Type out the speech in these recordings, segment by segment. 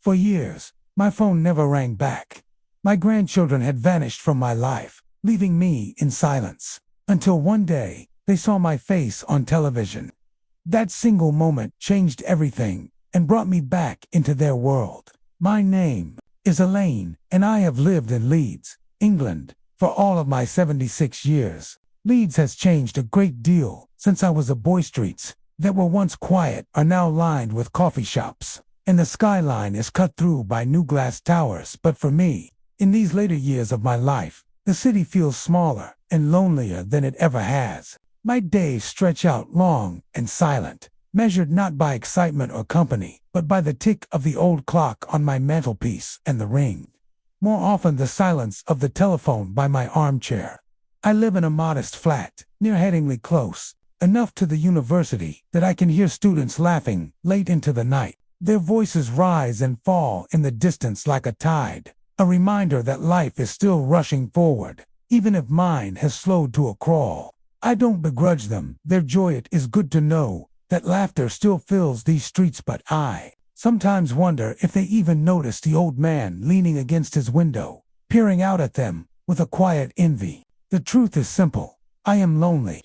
For years, my phone never rang back. My grandchildren had vanished from my life, leaving me in silence. Until one day, they saw my face on television. That single moment changed everything and brought me back into their world. My name is Elaine, and I have lived in Leeds, England, for all of my 76 years. Leeds has changed a great deal since I was a boy. Streets that were once quiet are now lined with coffee shops, and the skyline is cut through by new glass towers. But for me, in these later years of my life, the city feels smaller and lonelier than it ever has. My days stretch out long and silent, measured not by excitement or company, but by the tick of the old clock on my mantelpiece and the ring, more often the silence of the telephone by my armchair. I live in a modest flat, near Headingley Close, enough to the university that I can hear students laughing late into the night. Their voices rise and fall in the distance like a tide, a reminder that life is still rushing forward, even if mine has slowed to a crawl. I don't begrudge them their joy. It is good to know that laughter still fills these streets, but I sometimes wonder if they even notice the old man leaning against his window, peering out at them with a quiet envy. The truth is simple. I am lonely.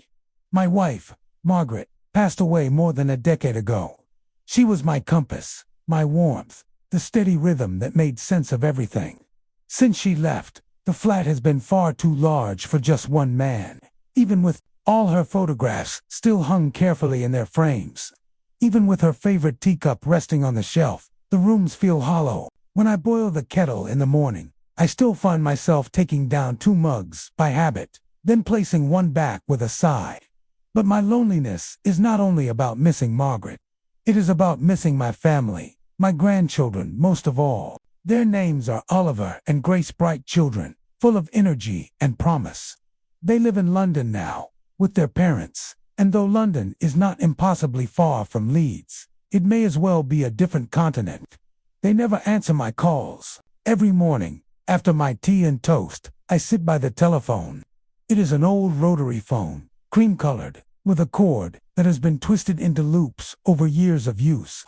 My wife, Margaret, passed away more than a decade ago. She was my compass, my warmth, the steady rhythm that made sense of everything. Since she left, the flat has been far too large for just one man. Even with all her photographs still hung carefully in their frames, even with her favorite teacup resting on the shelf, the rooms feel hollow. When I boil the kettle in the morning, I still find myself taking down 2 mugs by habit, then placing one back with a sigh. But my loneliness is not only about missing Margaret. It is about missing my family, my grandchildren most of all. Their names are Oliver and Grace, bright children, full of energy and promise. They live in London now, with their parents, and though London is not impossibly far from Leeds, it may as well be a different continent. They never answer my calls. Every morning, after my tea and toast, I sit by the telephone. It is an old rotary phone, cream-colored, with a cord that has been twisted into loops over years of use.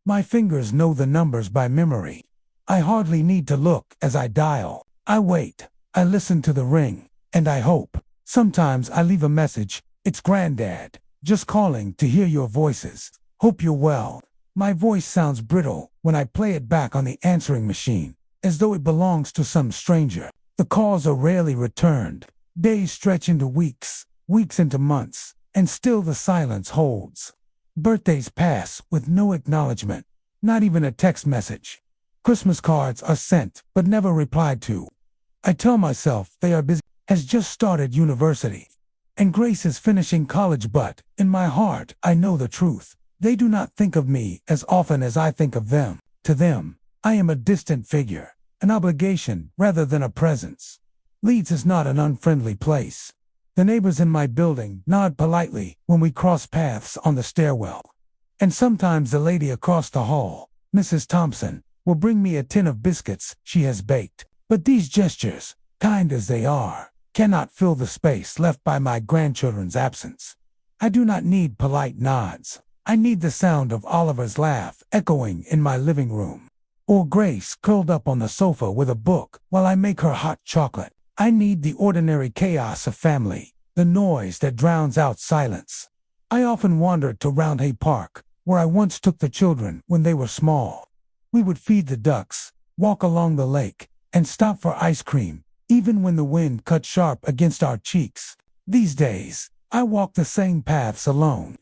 My fingers know the numbers by memory. I hardly need to look as I dial. I wait, I listen to the ring, and I hope. Sometimes I leave a message. It's Granddad, just calling to hear your voices. Hope you're well. My voice sounds brittle when I play it back on the answering machine, as though it belongs to some stranger. The calls are rarely returned. Days stretch into weeks, weeks into months, and still the silence holds. Birthdays pass with no acknowledgement, not even a text message. Christmas cards are sent, but never replied to. I tell myself they are busy, has just started university, and Grace is finishing college, but in my heart I know the truth. They do not think of me as often as I think of them. To them, I am a distant figure, an obligation rather than a presence. Leeds is not an unfriendly place. The neighbors in my building nod politely when we cross paths on the stairwell. And sometimes the lady across the hall, Mrs. Thompson, will bring me a tin of biscuits she has baked. But these gestures, kind as they are, cannot fill the space left by my grandchildren's absence. I do not need polite nods. I need the sound of Oliver's laugh echoing in my living room, or Grace curled up on the sofa with a book while I make her hot chocolate. I need the ordinary chaos of family, the noise that drowns out silence. I often wandered to Roundhay Park, where I once took the children when they were small. We would feed the ducks, walk along the lake, and stop for ice cream, even when the wind cut sharp against our cheeks. These days, I walk the same paths alone.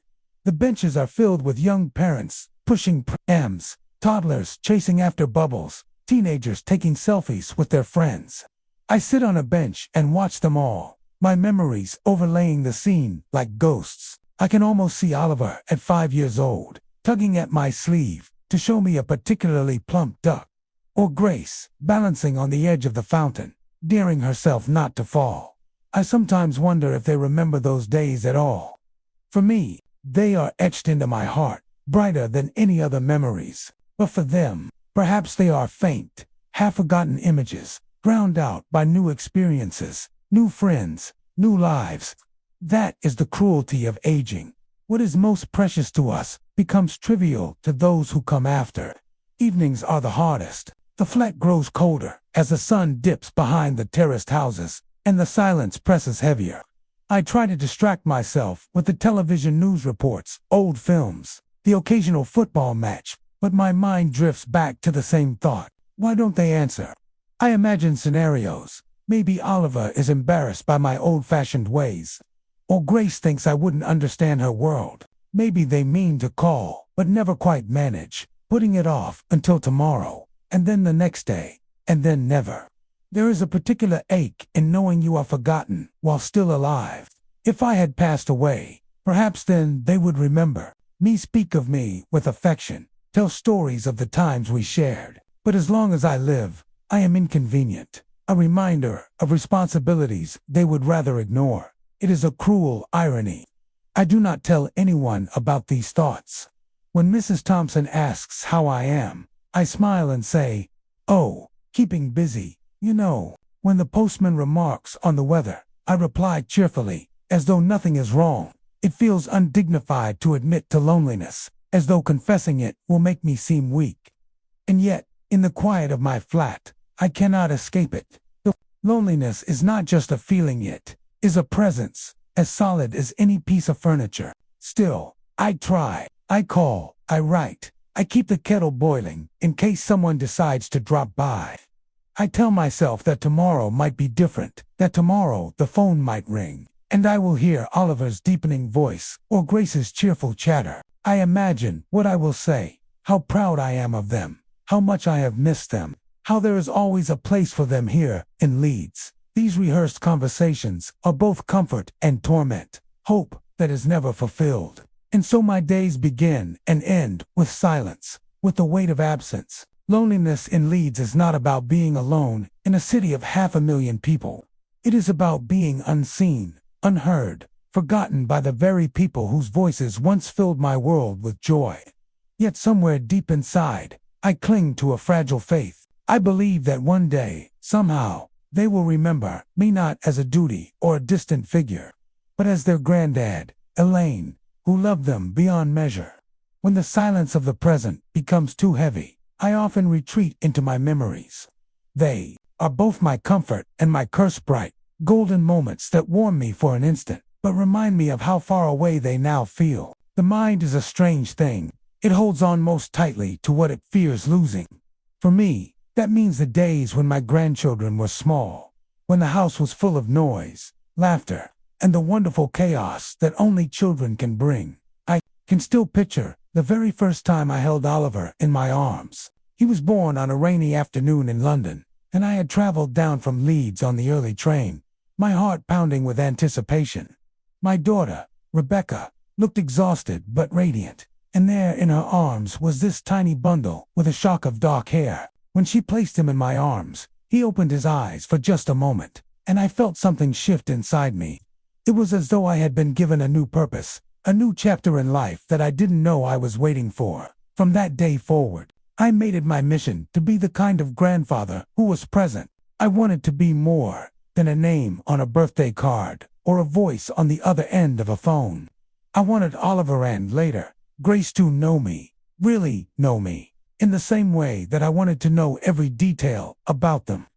The benches are filled with young parents pushing prams, toddlers chasing after bubbles, teenagers taking selfies with their friends. I sit on a bench and watch them all, my memories overlaying the scene like ghosts. I can almost see Oliver at 5 years old, tugging at my sleeve to show me a particularly plump duck, or Grace balancing on the edge of the fountain, daring herself not to fall. I sometimes wonder if they remember those days at all. For me, they are etched into my heart, brighter than any other memories. But for them, perhaps they are faint, half-forgotten images, drowned out by new experiences, new friends, new lives. That is the cruelty of aging. What is most precious to us becomes trivial to those who come after. Evenings are the hardest. The flat grows colder as the sun dips behind the terraced houses and the silence presses heavier. I try to distract myself with the television news reports, old films, the occasional football match, but my mind drifts back to the same thought. Why don't they answer? I imagine scenarios. Maybe Oliver is embarrassed by my old-fashioned ways. Or Grace thinks I wouldn't understand her world. Maybe they mean to call, but never quite manage, putting it off until tomorrow, and then the next day, and then never. There is a particular ache in knowing you are forgotten while still alive. If I had passed away, perhaps then they would remember me, speak of me with affection, tell stories of the times we shared. But as long as I live, I am inconvenient, a reminder of responsibilities they would rather ignore. It is a cruel irony. I do not tell anyone about these thoughts. When Mrs. Thompson asks how I am, I smile and say, "Oh, keeping busy, you know." When the postman remarks on the weather, I reply cheerfully, as though nothing is wrong. It feels undignified to admit to loneliness, as though confessing it will make me seem weak. And yet, in the quiet of my flat, I cannot escape it. The loneliness is not just a feeling, it is a presence, as solid as any piece of furniture. Still, I try, I call, I write, I keep the kettle boiling in case someone decides to drop by. I tell myself that tomorrow might be different, that tomorrow the phone might ring, and I will hear Oliver's deepening voice or Grace's cheerful chatter. I imagine what I will say, how proud I am of them, how much I have missed them, how there is always a place for them here in Leeds. These rehearsed conversations are both comfort and torment, hope that is never fulfilled. And so my days begin and end with silence, with the weight of absence. Loneliness in Leeds is not about being alone in a city of 500,000 people. It is about being unseen, unheard, forgotten by the very people whose voices once filled my world with joy. Yet somewhere deep inside, I cling to a fragile faith. I believe that one day, somehow, they will remember me not as a duty or a distant figure, but as their granddad, Elaine, who loved them beyond measure. When the silence of the present becomes too heavy, I often retreat into my memories. They are both my comfort and my curse, bright, golden moments that warm me for an instant, but remind me of how far away they now feel. The mind is a strange thing. It holds on most tightly to what it fears losing. For me, that means the days when my grandchildren were small, when the house was full of noise, laughter, and the wonderful chaos that only children can bring. I can still picture the very first time I held Oliver in my arms. He was born on a rainy afternoon in London, and I had traveled down from Leeds on the early train, my heart pounding with anticipation. My daughter, Rebecca, looked exhausted but radiant, and there in her arms was this tiny bundle with a shock of dark hair. When she placed him in my arms, he opened his eyes for just a moment, and I felt something shift inside me. It was as though I had been given a new purpose, a new chapter in life that I didn't know I was waiting for. From that day forward, I made it my mission to be the kind of grandfather who was present. I wanted to be more than a name on a birthday card or a voice on the other end of a phone. I wanted Oliver and, later, Grace to know me, really know me, in the same way that I wanted to know every detail about them.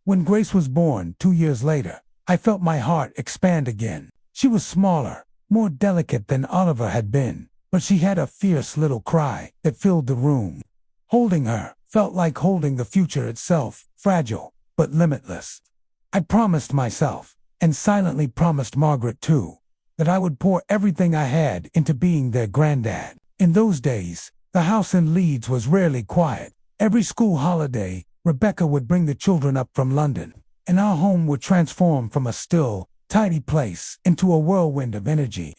When Grace was born 2 years later, I felt my heart expand again. She was smaller, more delicate than Oliver had been, but she had a fierce little cry that filled the room. Holding her felt like holding the future itself, fragile but limitless. I promised myself, and silently promised Margaret too, that I would pour everything I had into being their granddad. In those days, the house in Leeds was rarely quiet. Every school holiday, Rebecca would bring the children up from London, and our home would transform from a still, tidy place into a whirlwind of energy.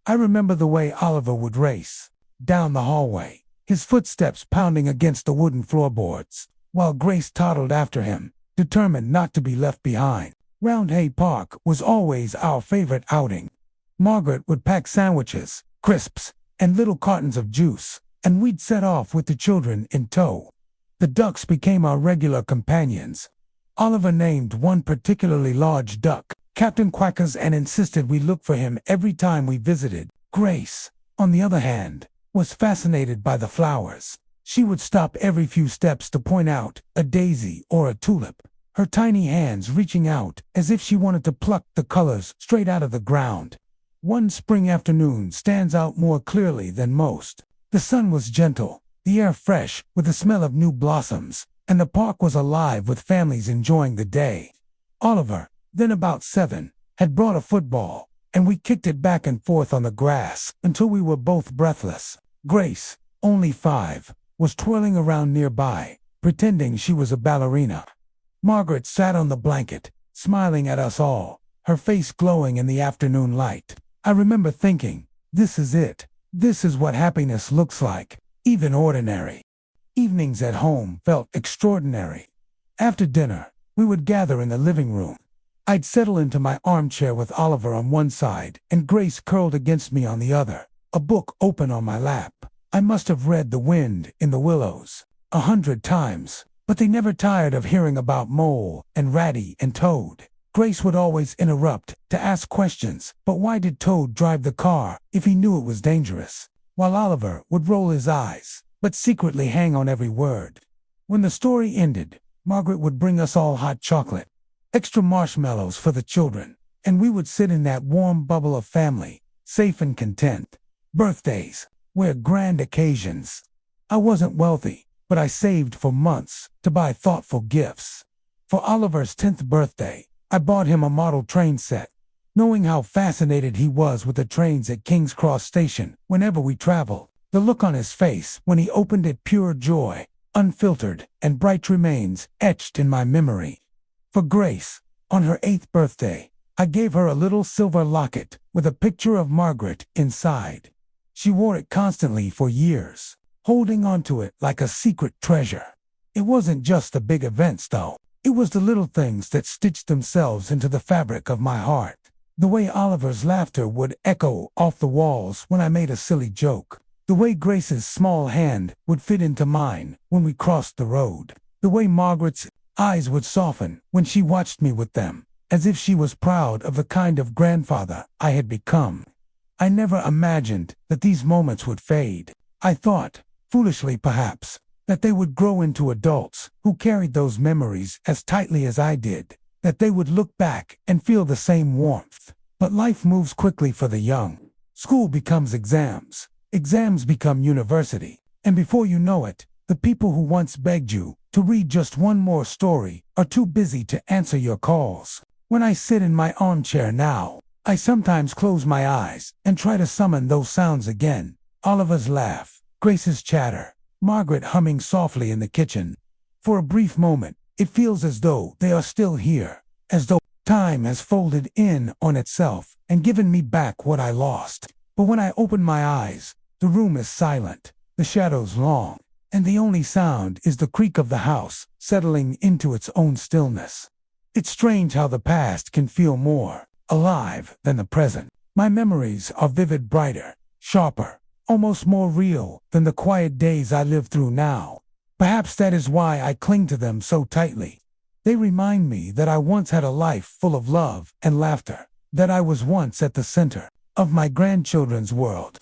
I remember the way Oliver would race down the hallway, his footsteps pounding against the wooden floorboards, while Grace toddled after him, determined not to be left behind. Roundhay Park was always our favorite outing. Margaret would pack sandwiches, crisps, and little cartons of juice, and we'd set off with the children in tow. The ducks became our regular companions. Oliver named one particularly large duck Captain Quackers and insisted we look for him every time we visited. Grace, on the other hand, was fascinated by the flowers. She would stop every few steps to point out a daisy or a tulip, her tiny hands reaching out as if she wanted to pluck the colors straight out of the ground. One spring afternoon stands out more clearly than most. The sun was gentle, the air fresh with the smell of new blossoms, and the park was alive with families enjoying the day. Oliver, then about 7, had brought a football, and we kicked it back and forth on the grass until we were both breathless. Grace, only 5, was twirling around nearby, pretending she was a ballerina. Margaret sat on the blanket, smiling at us all, her face glowing in the afternoon light. I remember thinking, this is it. This is what happiness looks like, even ordinary. Evenings at home felt extraordinary. After dinner, we would gather in the living room. I'd settle into my armchair with Oliver on one side and Grace curled against me on the other, a book open on my lap. I must have read The Wind in the Willows 100 times, but they never tired of hearing about Mole and Ratty and Toad. Grace would always interrupt to ask questions, but why did Toad drive the car if he knew it was dangerous? While Oliver would roll his eyes, but secretly hang on every word. When the story ended, Margaret would bring us all hot chocolate, extra marshmallows for the children, and we would sit in that warm bubble of family, safe and content. Birthdays were grand occasions. I wasn't wealthy, but I saved for months to buy thoughtful gifts. For Oliver's 10th birthday, I bought him a model train set, knowing how fascinated he was with the trains at King's Cross Station whenever we traveled. The look on his face when he opened it, pure joy, unfiltered and bright, remains etched in my memory. For Grace, on her 8th birthday, I gave her a little silver locket with a picture of Margaret inside. She wore it constantly for years, holding onto it like a secret treasure. It wasn't just the big events, though. It was the little things that stitched themselves into the fabric of my heart. The way Oliver's laughter would echo off the walls when I made a silly joke. The way Grace's small hand would fit into mine when we crossed the road. The way Margaret's eyes would soften when she watched me with them, as if she was proud of the kind of grandfather I had become. I never imagined that these moments would fade. I thought, foolishly perhaps, that they would grow into adults who carried those memories as tightly as I did, that they would look back and feel the same warmth. But life moves quickly for the young. School becomes exams. Exams become university. And before you know it, the people who once begged you to read just one more story are too busy to answer your calls. When I sit in my armchair now, I sometimes close my eyes and try to summon those sounds again. Oliver's laugh, Grace's chatter, Margaret humming softly in the kitchen. For a brief moment, it feels as though they are still here, as though time has folded in on itself and given me back what I lost. But when I open my eyes, the room is silent, the shadows long, and the only sound is the creak of the house settling into its own stillness. It's strange how the past can feel more alive than the present. My memories are vivid, brighter, sharper, almost more real than the quiet days I live through now. Perhaps that is why I cling to them so tightly. They remind me that I once had a life full of love and laughter, that I was once at the center of my grandchildren's world.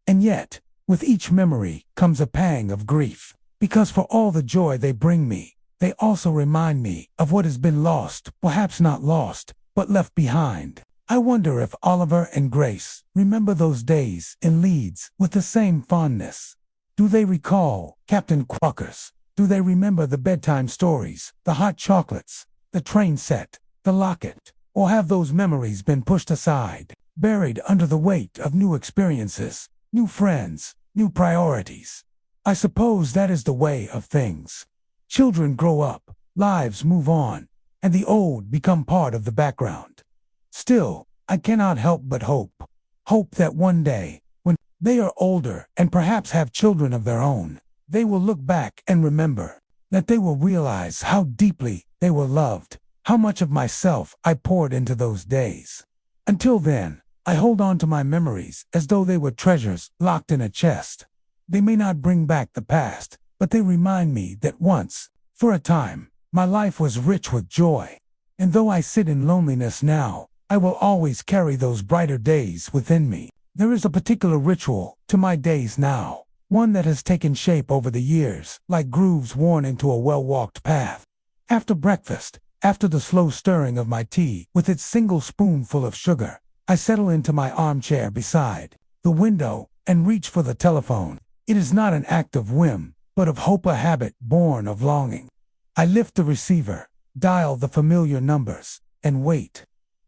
And yet, with each memory comes a pang of grief, because for all the joy they bring me, they also remind me of what has been lost, perhaps not lost, but left behind. I wonder if Oliver and Grace remember those days in Leeds with the same fondness. Do they recall Captain Quackers? Do they remember the bedtime stories, the hot chocolates, the train set, the locket? Or have those memories been pushed aside, buried under the weight of new experiences, new friends, new priorities? I suppose that is the way of things. Children grow up, lives move on, and the old become part of the background. Still, I cannot help but hope. Hope that one day, when they are older and perhaps have children of their own, they will look back and remember, that they will realize how deeply they were loved, how much of myself I poured into those days. Until then, I hold on to my memories as though they were treasures locked in a chest. They may not bring back the past, but they remind me that once, for a time, my life was rich with joy. And though I sit in loneliness now, I will always carry those brighter days within me. There is a particular ritual to my days now. one that has taken shape over the years, like grooves worn into a well-walked path. After breakfast, after the slow stirring of my tea with its single spoonful of sugar, I settle into my armchair beside the window and reach for the telephone. It is not an act of whim, but of hope, a habit born of longing. I lift the receiver, dial the familiar numbers, and wait.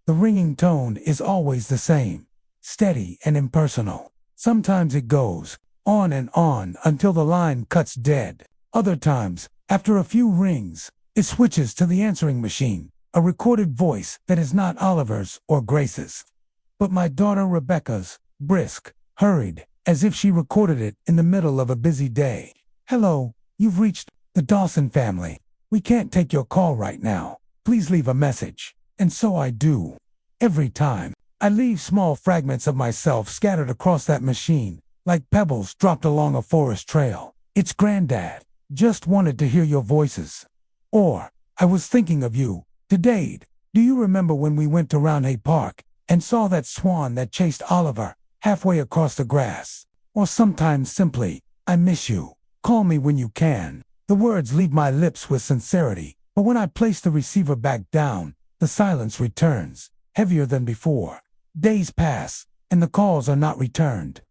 The ringing tone is always the same, steady and impersonal. Sometimes it goes on and on until the line cuts dead. Other times, after a few rings, it switches to the answering machine, a recorded voice that is not Oliver's or Grace's, but my daughter Rebecca's, brisk, hurried, as if she recorded it in the middle of a busy day. "Hello, you've reached the Dawson family. We can't take your call right now. Please leave a message." And so I do. Every time, I leave small fragments of myself scattered across that machine, like pebbles dropped along a forest trail. "It's Granddad. Just wanted to hear your voices." Or, "I was thinking of you today. Do you remember when we went to Roundhay Park and saw that swan that chased Oliver halfway across the grass?" Or sometimes simply, "I miss you. Call me when you can." The words leave my lips with sincerity, but when I place the receiver back down, the silence returns, heavier than before. Days pass, and the calls are not returned.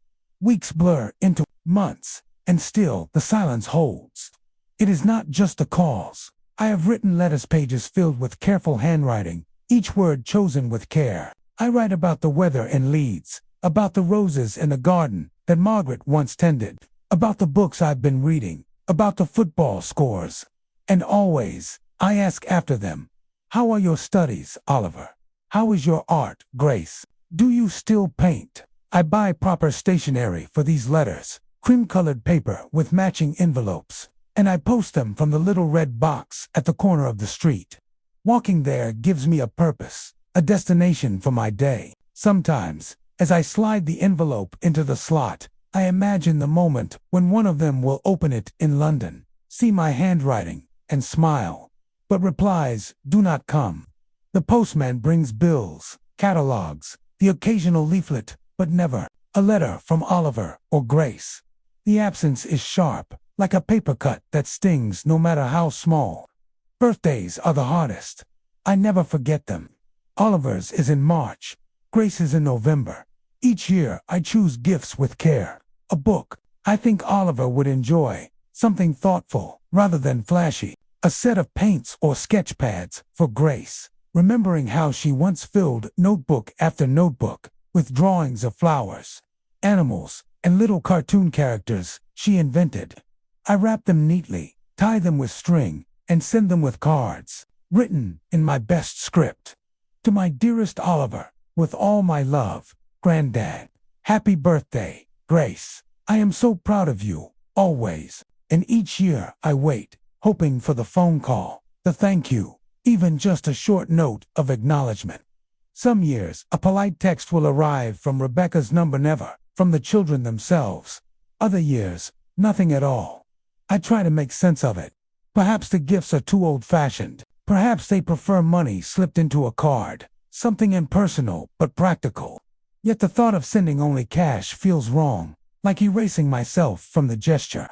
Weeks blur into months, and still the silence holds. It is not just the calls. I have written lettuce pages filled with careful handwriting, each word chosen with care. I write about the weather in Leeds, about the roses in the garden that Margaret once tended, about the books I've been reading, about the football scores. And always, I ask after them, "How are your studies, Oliver? How is your art, Grace? Do you still paint?" I buy proper stationery for these letters, cream-colored paper with matching envelopes, and I post them from the little red box at the corner of the street. Walking there gives me a purpose, a destination for my day. Sometimes, as I slide the envelope into the slot, I imagine the moment when one of them will open it in London, see my handwriting, and smile. But replies do not come. The postman brings bills, catalogs, the occasional leaflet, but never a letter from Oliver or Grace. The absence is sharp, like a paper cut that stings no matter how small. Birthdays are the hardest. I never forget them. Oliver's is in March, Grace's in November. Each year I choose gifts with care. A book I think Oliver would enjoy, something thoughtful rather than flashy. A set of paints or sketch pads for Grace, remembering how she once filled notebook after notebook with drawings of flowers, animals, and little cartoon characters she invented. I wrap them neatly, tie them with string, and send them with cards, written in my best script. To my dearest Oliver, with all my love, Granddad. Happy birthday, Grace. I am so proud of you, always, and each year I wait, hoping for the phone call, the thank you, even just a short note of acknowledgement. Some years, a polite text will arrive from Rebecca's number, never from the children themselves. Other years, nothing at all. I try to make sense of it. Perhaps the gifts are too old-fashioned. Perhaps they prefer money slipped into a card, something impersonal but practical. Yet the thought of sending only cash feels wrong, like erasing myself from the gesture.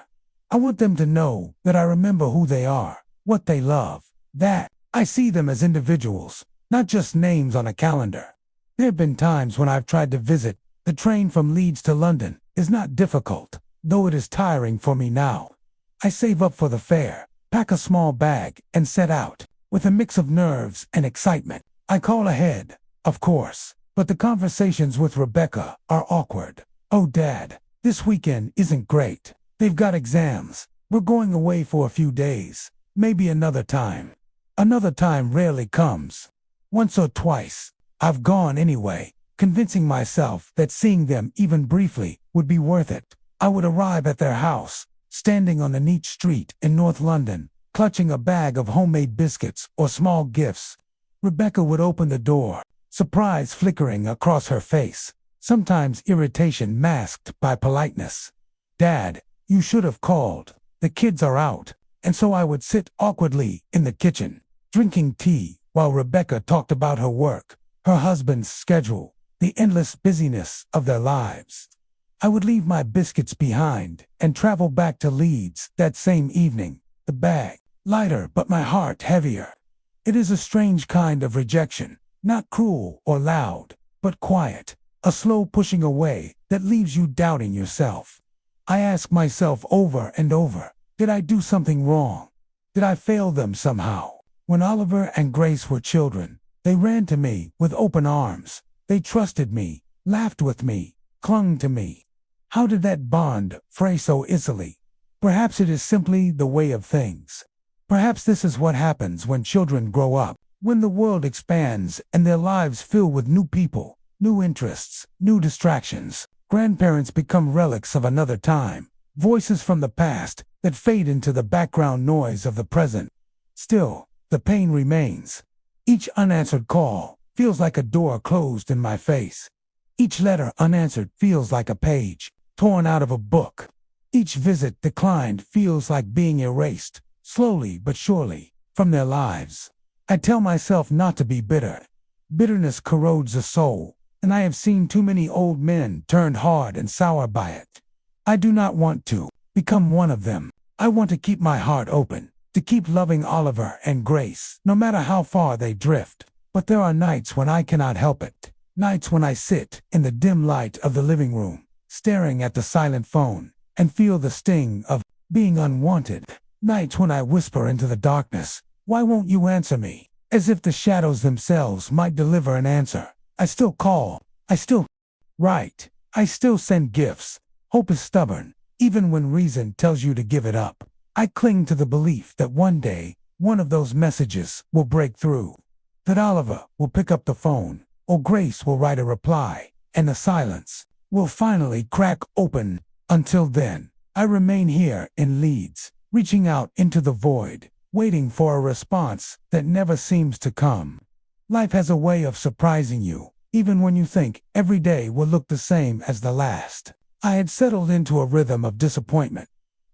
I want them to know that I remember who they are, what they love, that I see them as individuals, not just names on a calendar. There have been times when I've tried to visit. The train from Leeds to London is not difficult, though it is tiring for me now. I save up for the fare, pack a small bag, and set out, with a mix of nerves and excitement. I call ahead, of course, but the conversations with Rebecca are awkward. "Oh, Dad, this weekend isn't great. They've got exams. We're going away for a few days. Maybe another time." Another time rarely comes. Once or twice, I've gone anyway, convincing myself that seeing them even briefly would be worth it. I would arrive at their house, standing on a neat street in North London, clutching a bag of homemade biscuits or small gifts. Rebecca would open the door, surprise flickering across her face, sometimes irritation masked by politeness. "Dad, you should have called. The kids are out." And so I would sit awkwardly in the kitchen, drinking tea, while Rebecca talked about her work, her husband's schedule, the endless busyness of their lives. I would leave my biscuits behind and travel back to Leeds that same evening, the bag lighter but my heart heavier. It is a strange kind of rejection, not cruel or loud, but quiet, a slow pushing away that leaves you doubting yourself. I ask myself over and over, did I do something wrong? Did I fail them somehow? When Oliver and Grace were children, they ran to me with open arms. They trusted me, laughed with me, clung to me. How did that bond fray so easily? Perhaps it is simply the way of things. Perhaps this is what happens when children grow up, when the world expands and their lives fill with new people, new interests, new distractions. Grandparents become relics of another time, voices from the past that fade into the background noise of the present. Still, the pain remains. Each unanswered call feels like a door closed in my face. Each letter unanswered feels like a page torn out of a book. Each visit declined feels like being erased, slowly but surely, from their lives. I tell myself not to be bitter. Bitterness corrodes the soul, and I have seen too many old men turned hard and sour by it. I do not want to become one of them. I want to keep my heart open, to keep loving Oliver and Grace, no matter how far they drift. But there are nights when I cannot help it. Nights when I sit in the dim light of the living room, staring at the silent phone, and feel the sting of being unwanted. Nights when I whisper into the darkness, "Why won't you answer me?" As if the shadows themselves might deliver an answer. I still call. I still write. I still send gifts. Hope is stubborn, even when reason tells you to give it up. I cling to the belief that one day, one of those messages will break through. That Oliver will pick up the phone, or Grace will write a reply, and the silence will finally crack open. Until then, I remain here in Leeds, reaching out into the void, waiting for a response that never seems to come. Life has a way of surprising you, even when you think every day will look the same as the last. I had settled into a rhythm of disappointment.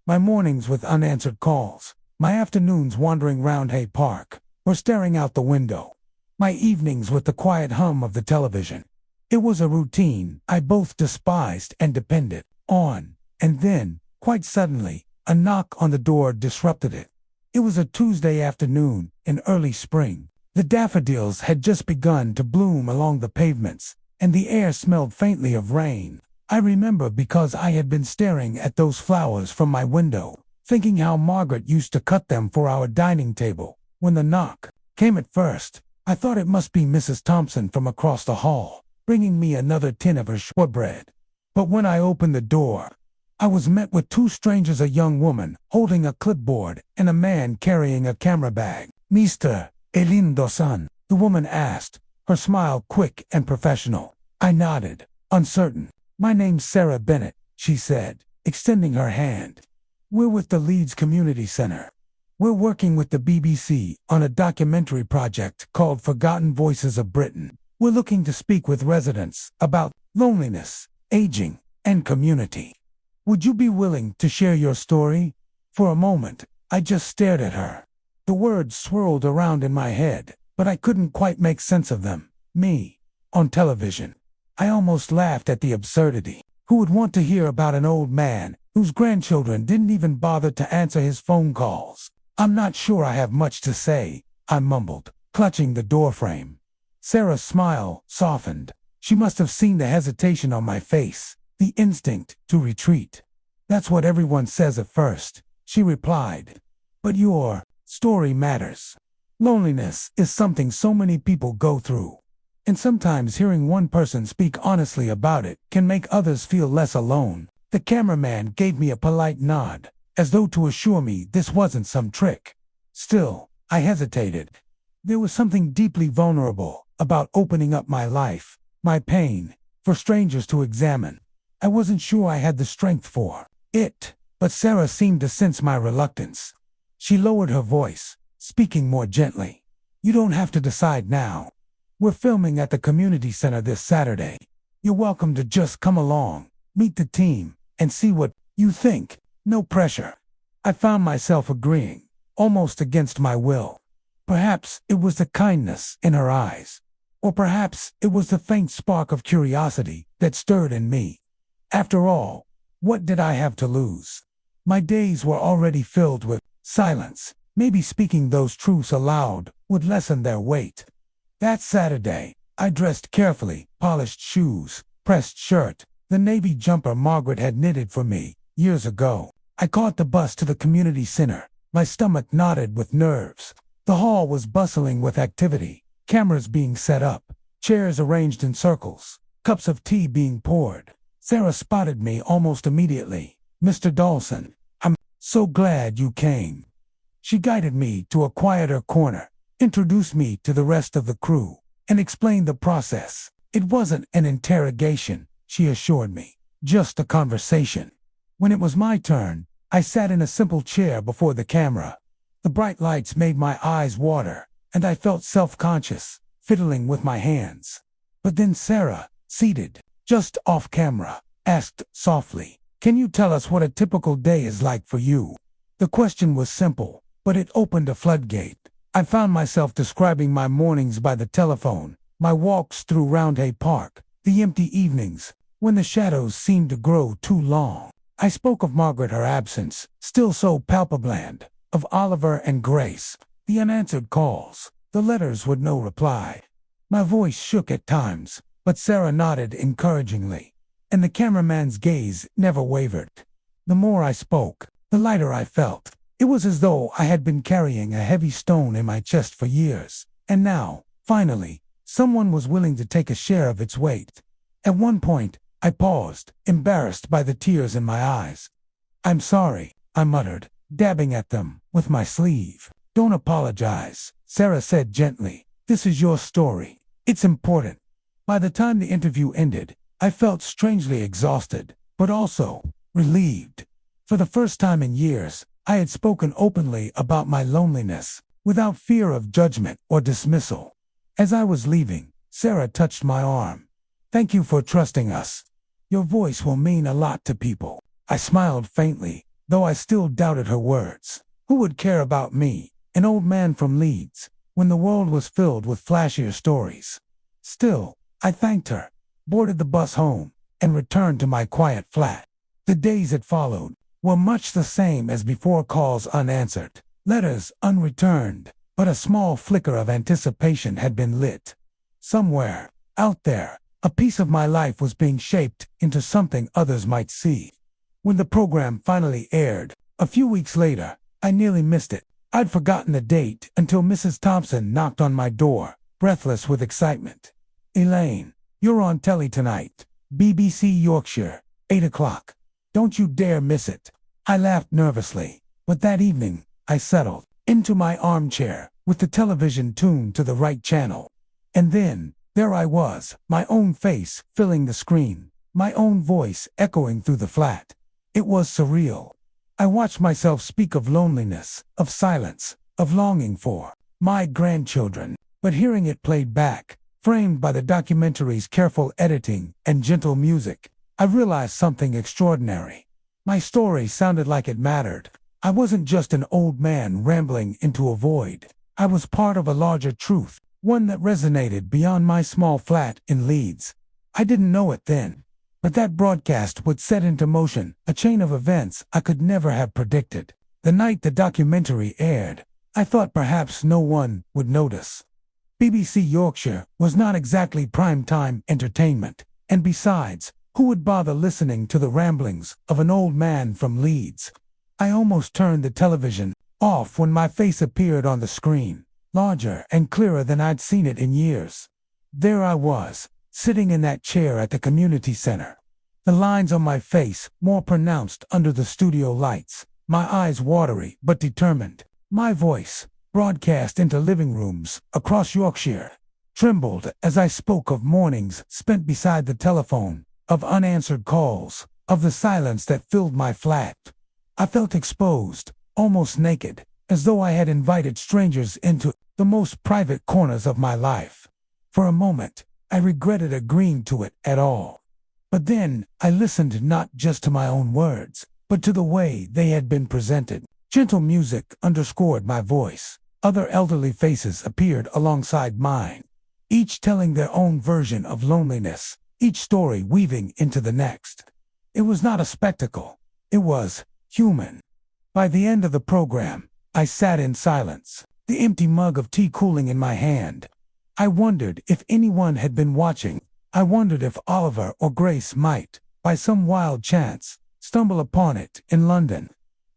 My mornings with unanswered calls, my afternoons wandering round Hay Park, or staring out the window, my evenings with the quiet hum of the television. It was a routine I both despised and depended on, and then, quite suddenly, a knock on the door disrupted it. It was a Tuesday afternoon in early spring. The daffodils had just begun to bloom along the pavements, and the air smelled faintly of rain. I remember because I had been staring at those flowers from my window, thinking how Margaret used to cut them for our dining table. When the knock came at first, I thought it must be Mrs. Thompson from across the hall, bringing me another tin of her shortbread. But when I opened the door, I was met with two strangers, a young woman holding a clipboard and a man carrying a camera bag. "Mr. Elaine Dawson?" the woman asked, her smile quick and professional. I nodded, uncertain. "My name's Sarah Bennett," she said, extending her hand. "We're with the Leeds Community Center. We're working with the BBC on a documentary project called Forgotten Voices of Britain. We're looking to speak with residents about loneliness, aging, and community. Would you be willing to share your story?" For a moment, I just stared at her. The words swirled around in my head, but I couldn't quite make sense of them. Me, on television. I almost laughed at the absurdity. Who would want to hear about an old man whose grandchildren didn't even bother to answer his phone calls? "I'm not sure I have much to say," I mumbled, clutching the doorframe. Sarah's smile softened. She must have seen the hesitation on my face, the instinct to retreat. "That's what everyone says at first," she replied. "But your story matters. Loneliness is something so many people go through. And sometimes hearing one person speak honestly about it can make others feel less alone." The cameraman gave me a polite nod, as though to assure me this wasn't some trick. Still, I hesitated. There was something deeply vulnerable about opening up my life, my pain, for strangers to examine. I wasn't sure I had the strength for it, but Sarah seemed to sense my reluctance. She lowered her voice, speaking more gently. "You don't have to decide now. We're filming at the community center this Saturday. You're welcome to just come along, meet the team, and see what you think. No pressure." I found myself agreeing, almost against my will. Perhaps it was the kindness in her eyes, or perhaps it was the faint spark of curiosity that stirred in me. After all, what did I have to lose? My days were already filled with silence. Maybe speaking those truths aloud would lessen their weight. That Saturday, I dressed carefully, polished shoes, pressed shirt, the navy jumper Margaret had knitted for me years ago. I caught the bus to the community center, my stomach knotted with nerves. The hall was bustling with activity, cameras being set up, chairs arranged in circles, cups of tea being poured. Sarah spotted me almost immediately. "Mr. Dawson, I'm so glad you came." She guided me to a quieter corner, introduced me to the rest of the crew, and explained the process. It wasn't an interrogation, she assured me, just a conversation. When it was my turn, I sat in a simple chair before the camera. The bright lights made my eyes water, and I felt self-conscious, fiddling with my hands. But then Sarah, seated just off camera, asked softly, "Can you tell us what a typical day is like for you?" The question was simple, but it opened a floodgate. I found myself describing my mornings by the telephone, my walks through Roundhay Park, the empty evenings, when the shadows seemed to grow too long. I spoke of Margaret, her absence, still so palpable, of Oliver and Grace, the unanswered calls, the letters with no reply. My voice shook at times, but Sarah nodded encouragingly, and the cameraman's gaze never wavered. The more I spoke, the lighter I felt. It was as though I had been carrying a heavy stone in my chest for years, and now, finally, someone was willing to take a share of its weight. At one point, I paused, embarrassed by the tears in my eyes. "I'm sorry," I muttered, dabbing at them with my sleeve. "Don't apologize," Sarah said gently. "This is your story. It's important." By the time the interview ended, I felt strangely exhausted, but also relieved. For the first time in years, I had spoken openly about my loneliness, without fear of judgment or dismissal. As I was leaving, Sarah touched my arm. "Thank you for trusting us. Your voice will mean a lot to people." I smiled faintly, though I still doubted her words. Who would care about me, an old man from Leeds, when the world was filled with flashier stories? Still, I thanked her, boarded the bus home, and returned to my quiet flat. The days that followed were much the same as before, calls unanswered, letters unreturned, but a small flicker of anticipation had been lit. Somewhere, out there, a piece of my life was being shaped into something others might see. When the program finally aired, a few weeks later, I nearly missed it. I'd forgotten the date until Mrs. Thompson knocked on my door, breathless with excitement. "Elaine, you're on telly tonight. BBC Yorkshire, 8 o'clock. Don't you dare miss it." I laughed nervously, but that evening, I settled into my armchair, with the television tuned to the right channel. And then, there I was, my own face filling the screen, my own voice echoing through the flat. It was surreal. I watched myself speak of loneliness, of silence, of longing for my grandchildren, but hearing it played back, framed by the documentary's careful editing and gentle music, I realized something extraordinary. My story sounded like it mattered. I wasn't just an old man rambling into a void. I was part of a larger truth, one that resonated beyond my small flat in Leeds. I didn't know it then, but that broadcast would set into motion a chain of events I could never have predicted. The night the documentary aired, I thought perhaps no one would notice. BBC Yorkshire was not exactly prime-time entertainment, and besides, who would bother listening to the ramblings of an old man from Leeds? I almost turned the television off when my face appeared on the screen, larger and clearer than I'd seen it in years. There I was, sitting in that chair at the community center. The lines on my face more pronounced under the studio lights, my eyes watery but determined. My voice, broadcast into living rooms across Yorkshire, trembled as I spoke of mornings spent beside the telephone, of unanswered calls, of the silence that filled my flat. I felt exposed, almost naked, as though I had invited strangers into the most private corners of my life. For a moment, I regretted agreeing to it at all. But then, I listened not just to my own words, but to the way they had been presented. Gentle music underscored my voice. Other elderly faces appeared alongside mine, each telling their own version of loneliness, each story weaving into the next. It was not a spectacle. It was human. By the end of the program, I sat in silence, the empty mug of tea cooling in my hand. I wondered if anyone had been watching. I wondered if Oliver or Grace might, by some wild chance, stumble upon it in London.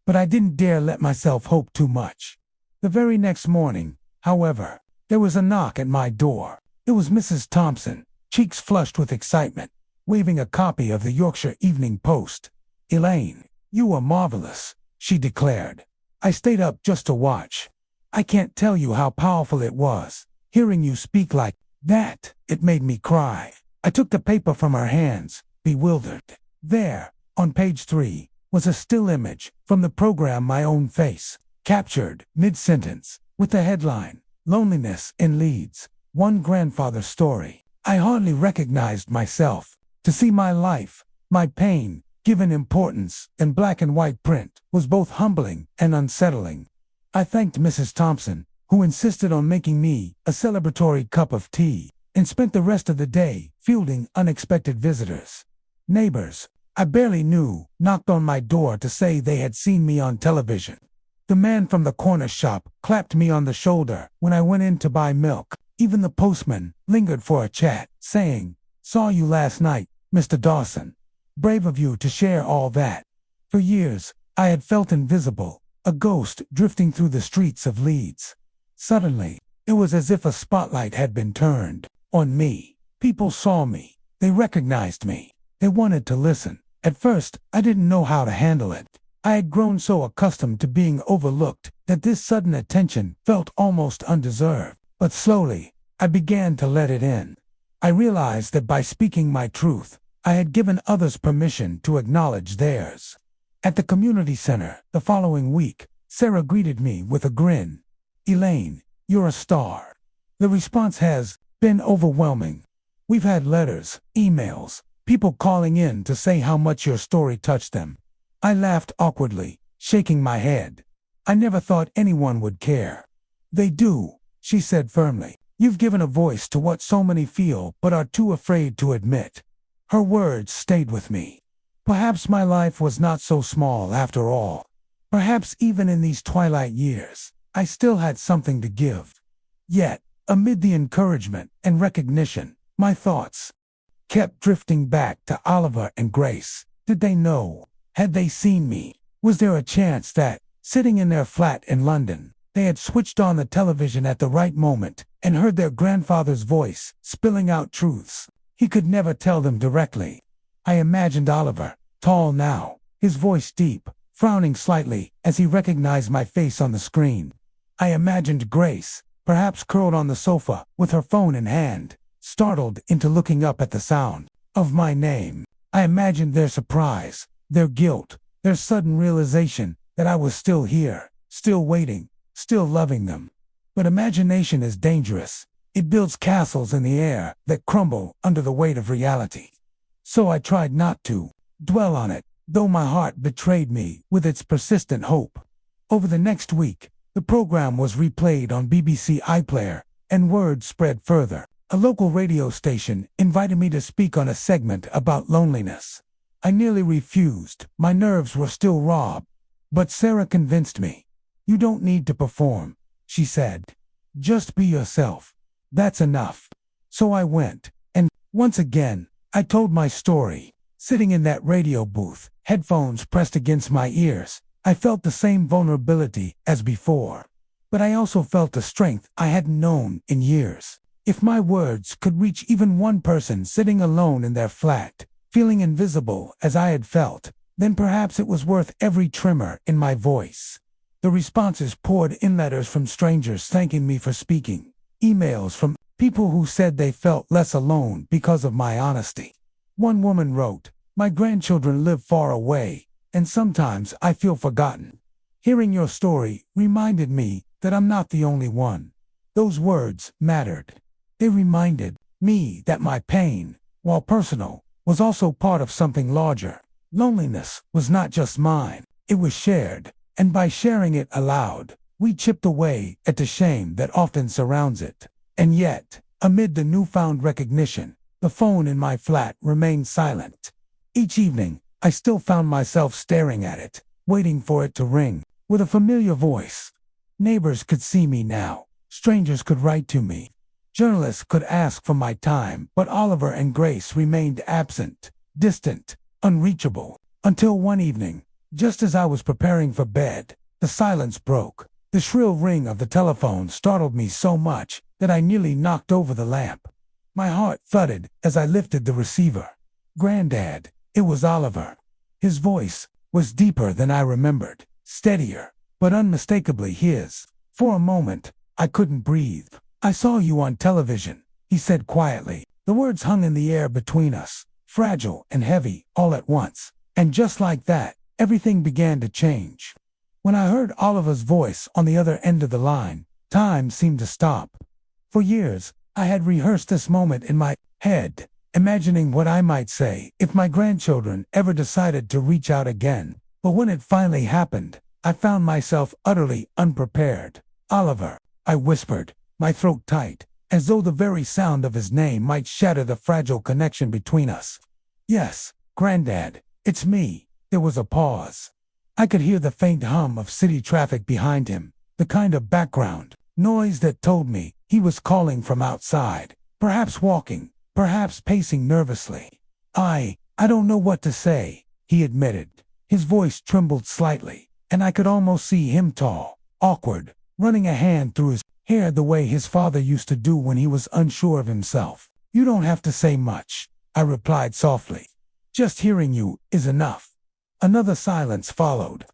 But I didn't dare let myself hope too much. The very next morning, however, there was a knock at my door. It was Mrs. Thompson, cheeks flushed with excitement, waving a copy of the Yorkshire Evening Post. "Elaine, you are marvelous," she declared. "I stayed up just to watch. I can't tell you how powerful it was. Hearing you speak like that, it made me cry." I took the paper from her hands, bewildered. There, on page 3, was a still image from the program, my own face, captured mid-sentence, with the headline, "Loneliness in Leeds, One Grandfather's Story." I hardly recognized myself. To see my life, my pain, given importance in black and white print was both humbling and unsettling. I thanked Mrs. Thompson, who insisted on making me a celebratory cup of tea, and spent the rest of the day fielding unexpected visitors. Neighbors I barely knew knocked on my door to say they had seen me on television. The man from the corner shop clapped me on the shoulder when I went in to buy milk. Even the postman lingered for a chat, saying, "Saw you last night, Mr. Dawson. Brave of you to share all that." For years, I had felt invisible, a ghost drifting through the streets of Leeds. Suddenly, it was as if a spotlight had been turned on me. People saw me. They recognized me. They wanted to listen. At first, I didn't know how to handle it. I had grown so accustomed to being overlooked that this sudden attention felt almost undeserved. But slowly, I began to let it in. I realized that by speaking my truth, I had given others permission to acknowledge theirs. At the community center, the following week, Sarah greeted me with a grin. "Elaine, you're a star." The response has been overwhelming. We've had letters, emails, people calling in to say how much your story touched them. I laughed awkwardly, shaking my head. "I never thought anyone would care." "They do," she said firmly. "You've given a voice to what so many feel but are too afraid to admit." Her words stayed with me. Perhaps my life was not so small after all. Perhaps even in these twilight years, I still had something to give. Yet, amid the encouragement and recognition, my thoughts kept drifting back to Oliver and Grace. Did they know? Had they seen me? Was there a chance that, sitting in their flat in London, they had switched on the television at the right moment and heard their grandfather's voice spilling out truths he could never tell them directly? I imagined Oliver, tall now, his voice deep, frowning slightly as he recognized my face on the screen. I imagined Grace, perhaps curled on the sofa with her phone in hand, startled into looking up at the sound of my name. I imagined their surprise, their guilt, their sudden realization that I was still here, still waiting, still loving them. But imagination is dangerous. It builds castles in the air that crumble under the weight of reality. So I tried not to dwell on it, though my heart betrayed me with its persistent hope. Over the next week, the program was replayed on BBC iPlayer, and word spread further. A local radio station invited me to speak on a segment about loneliness. I nearly refused. My nerves were still raw. But Sarah convinced me. "You don't need to perform," she said. "Just be yourself. That's enough." So I went, and once again, I told my story. Sitting in that radio booth, headphones pressed against my ears, I felt the same vulnerability as before. But I also felt a strength I hadn't known in years. If my words could reach even one person sitting alone in their flat, feeling invisible as I had felt, then perhaps it was worth every tremor in my voice. The responses poured in, letters from strangers thanking me for speaking, emails from people who said they felt less alone because of my honesty. One woman wrote, "My grandchildren live far away, and sometimes I feel forgotten. Hearing your story reminded me that I'm not the only one." Those words mattered. They reminded me that my pain, while personal, was also part of something larger. Loneliness was not just mine, it was shared, and by sharing it aloud, we chipped away at the shame that often surrounds it. And yet, amid the newfound recognition, the phone in my flat remained silent. Each evening, I still found myself staring at it, waiting for it to ring, with a familiar voice. Neighbors could see me now. Strangers could write to me. Journalists could ask for my time, but Oliver and Grace remained absent, distant, unreachable, until one evening, just as I was preparing for bed, the silence broke. The shrill ring of the telephone startled me so much that I nearly knocked over the lamp. My heart thudded as I lifted the receiver. Granddad, it was Oliver. His voice was deeper than I remembered, steadier, but unmistakably his. For a moment, I couldn't breathe. "I saw you on television," he said quietly. The words hung in the air between us, fragile and heavy, all at once. And just like that, everything began to change. When I heard Oliver's voice on the other end of the line, time seemed to stop. For years, I had rehearsed this moment in my head, imagining what I might say if my grandchildren ever decided to reach out again. But when it finally happened, I found myself utterly unprepared. "Oliver," I whispered, my throat tight, as though the very sound of his name might shatter the fragile connection between us. "Yes, Granddad, it's me." There was a pause. I could hear the faint hum of city traffic behind him, the kind of background noise that told me he was calling from outside, perhaps walking, perhaps pacing nervously. I don't know what to say," he admitted. His voice trembled slightly, and I could almost see him tall, awkward, running a hand through his hair the way his father used to do when he was unsure of himself. "You don't have to say much," I replied softly. "Just hearing you is enough." Another silence followed.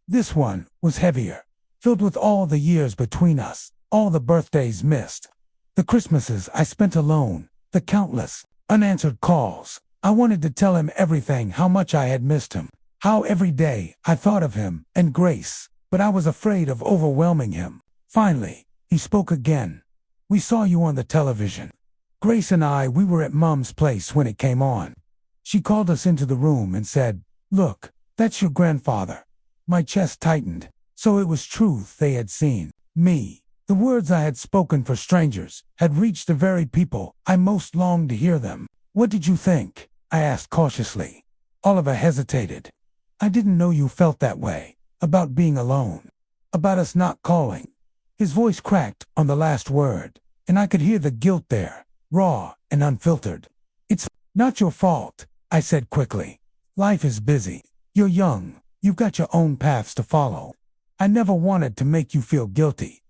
This one was heavier, filled with all the years between us, all the birthdays missed, the Christmases I spent alone, the countless, unanswered calls. I wanted to tell him everything, how much I had missed him, how every day I thought of him and Grace, but I was afraid of overwhelming him. Finally, he spoke again. "We saw you on the television. Grace and we were at Mom's place when it came on. She called us into the room and said, 'Look, that's your grandfather.'" My chest tightened. So it was truth they had seen. Me. The words I had spoken for strangers had reached the very people I most longed to hear them. "What did you think?" I asked cautiously. Oliver hesitated. "I didn't know you felt that way. About being alone. About us not calling." His voice cracked on the last word, and I could hear the guilt there, raw and unfiltered. "It's not your fault," I said quickly. "Life is busy. You're young. You've got your own paths to follow. I never wanted to make you feel guilty.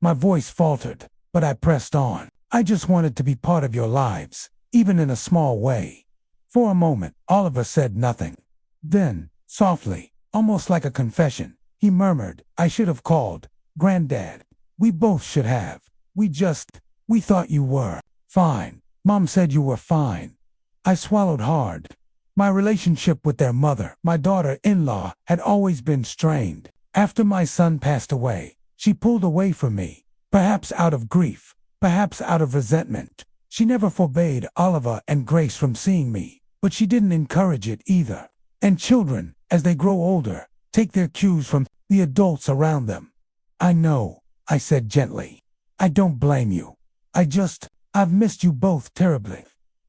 My voice faltered, but I pressed on. I just wanted to be part of your lives, even in a small way." For a moment, Oliver said nothing. Then, softly, almost like a confession, he murmured, "I should have called, Granddad. We both should have. We thought you were fine. Mom said you were fine." I swallowed hard. My relationship with their mother, my daughter-in-law, had always been strained. After my son passed away, she pulled away from me, perhaps out of grief, perhaps out of resentment. She never forbade Oliver and Grace from seeing me, but she didn't encourage it either. And children, as they grow older, take their cues from the adults around them. "I know," I said gently. "I don't blame you. I've missed you both terribly."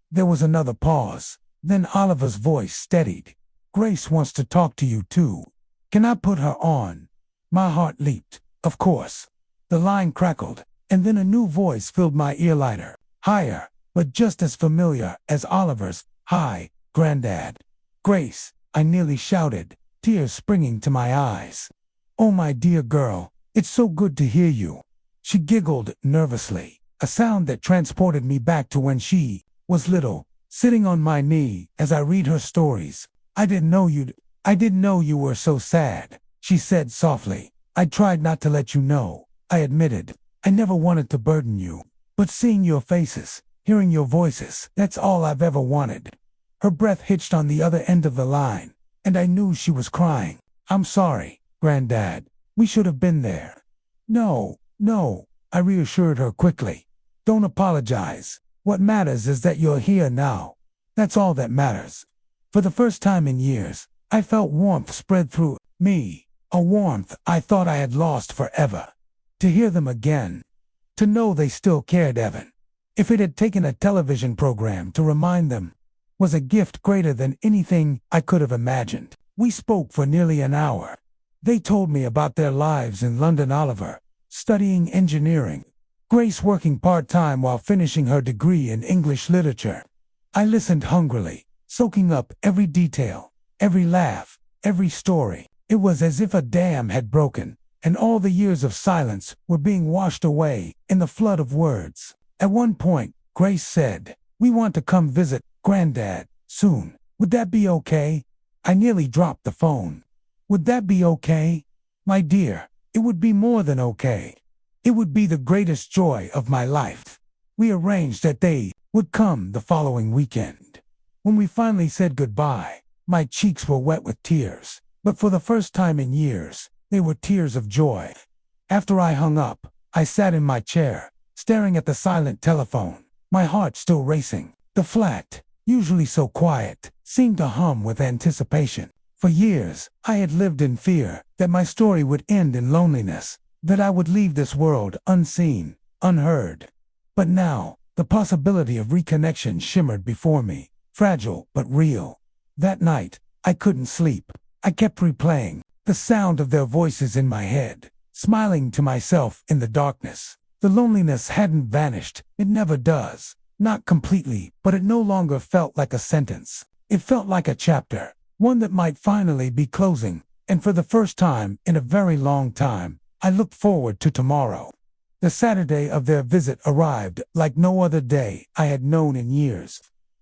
There was another pause. Then Oliver's voice steadied. "Grace wants to talk to you too. Can I put her on?" My heart leaped. Of course. The line crackled, and then a new voice filled my ear, lighter, higher, but just as familiar as Oliver's. "Hi, Granddad." "Grace," I nearly shouted, tears springing to my eyes. "Oh, my dear girl, it's so good to hear you." She giggled nervously, a sound that transported me back to when she was little, sitting on my knee as I read her stories. I didn't know you were so sad," she said softly. "I tried not to let you know," I admitted. "I never wanted to burden you. But seeing your faces, hearing your voices, that's all I've ever wanted." Her breath hitched on the other end of the line, and I knew she was crying. "I'm sorry, Granddad. We should have been there." No, I reassured her quickly. "Don't apologize. What matters is that you're here now. That's all that matters." For the first time in years, I felt warmth spread through me, a warmth I thought I had lost forever. To hear them again, to know they still cared, even if it had taken a television program to remind them. was a gift greater than anything I could have imagined. We spoke for nearly an hour. They told me about their lives in London. Oliver, studying engineering. Grace working part-time while finishing her degree in English literature. I listened hungrily, soaking up every detail, every laugh, every story. It was as if a dam had broken, and all the years of silence were being washed away in the flood of words. At one point, Grace said, "We want to come visit Granddad soon. Would that be okay?" I nearly dropped the phone. Would that be okay? My dear, it would be more than okay. It would be the greatest joy of my life. We arranged that they would come the following weekend. When we finally said goodbye, my cheeks were wet with tears, but for the first time in years, they were tears of joy. After I hung up, I sat in my chair, staring at the silent telephone, my heart still racing. The flat, usually so quiet, seemed to hum with anticipation. For years, I had lived in fear that my story would end in loneliness, that I would leave this world unseen, unheard. But now, the possibility of reconnection shimmered before me, fragile but real. That night, I couldn't sleep. I kept replaying the sound of their voices in my head, smiling to myself in the darkness. The loneliness hadn't vanished. It never does. Not completely, but it no longer felt like a sentence. It felt like a chapter, one that might finally be closing, and for the first time in a very long time, I looked forward to tomorrow. The Saturday of their visit arrived like no other day I had known in years.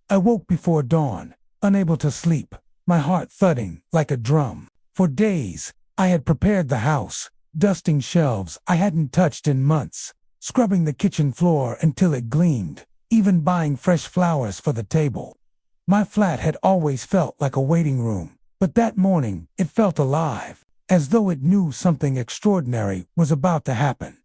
I woke before dawn, unable to sleep, my heart thudding like a drum. For days, I had prepared the house, dusting shelves I hadn't touched in months, scrubbing the kitchen floor until it gleamed, even buying fresh flowers for the table. My flat had always felt like a waiting room, but that morning it felt alive, as though it knew something extraordinary was about to happen.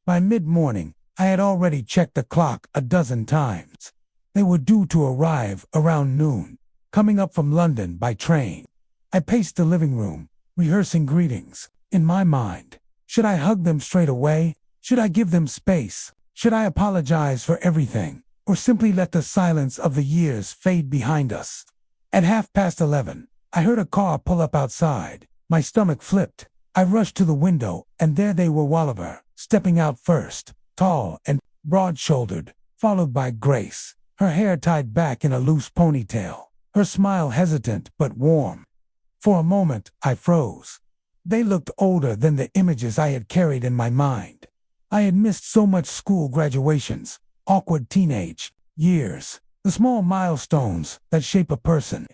By mid-morning, I had already checked the clock a dozen times. They were due to arrive around noon, coming up from London by train. I paced the living room, rehearsing greetings. In my mind, should I hug them straight away? Should I give them space? Should I apologize for everything, or simply let the silence of the years fade behind us? At 11:30, I heard a car pull up outside. My stomach flipped. I rushed to the window, and there they were, Oliver, stepping out first, tall and broad-shouldered, followed by Grace, her hair tied back in a loose ponytail, her smile hesitant but warm. For a moment, I froze. They looked older than the images I had carried in my mind. I had missed so much: school graduations, awkward teenage years, the small milestones that shape a person.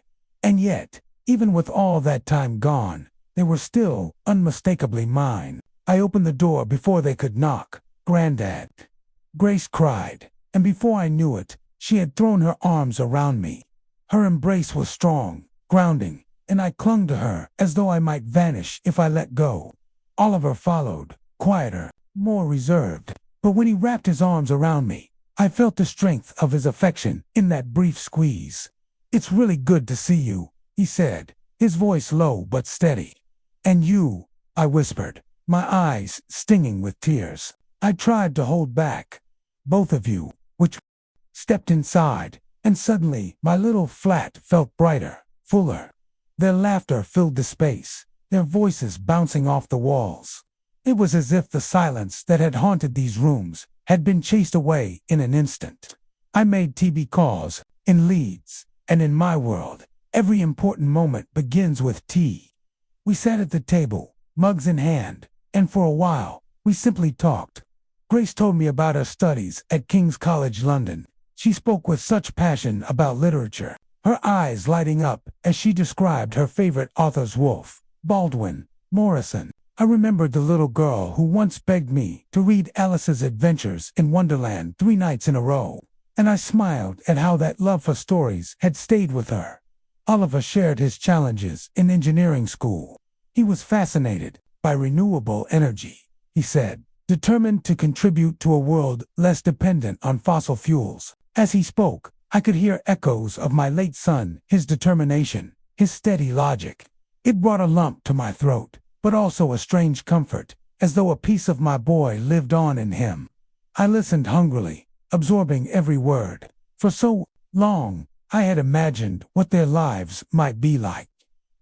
And yet, even with all that time gone, they were still unmistakably mine. I opened the door before they could knock. "Granddad," Grace cried, and before I knew it, she had thrown her arms around me. Her embrace was strong, grounding, and I clung to her as though I might vanish if I let go. Oliver followed, quieter, more reserved, but when he wrapped his arms around me, I felt the strength of his affection in that brief squeeze. "It's really good to see you," he said, his voice low but steady. "And you," I whispered, my eyes stinging with tears. I tried to hold back. "Both of you," which stepped inside, and suddenly my little flat felt brighter, fuller. Their laughter filled the space, their voices bouncing off the walls. It was as if the silence that had haunted these rooms had been chased away in an instant. I made TV calls in Leeds, and in my world, every important moment begins with tea. We sat at the table, mugs in hand, and for a while, we simply talked. Grace told me about her studies at King's College London. She spoke with such passion about literature, her eyes lighting up as she described her favorite authors: Woolf, Baldwin, Morrison. I remembered the little girl who once begged me to read Alice's Adventures in Wonderland 3 nights in a row, and I smiled at how that love for stories had stayed with her. Oliver shared his challenges in engineering school. He was fascinated by renewable energy, he said, determined to contribute to a world less dependent on fossil fuels. As he spoke, I could hear echoes of my late son, his determination, his steady logic. It brought a lump to my throat, but also a strange comfort, as though a piece of my boy lived on in him. I listened hungrily, absorbing every word. For so long, I had imagined what their lives might be like.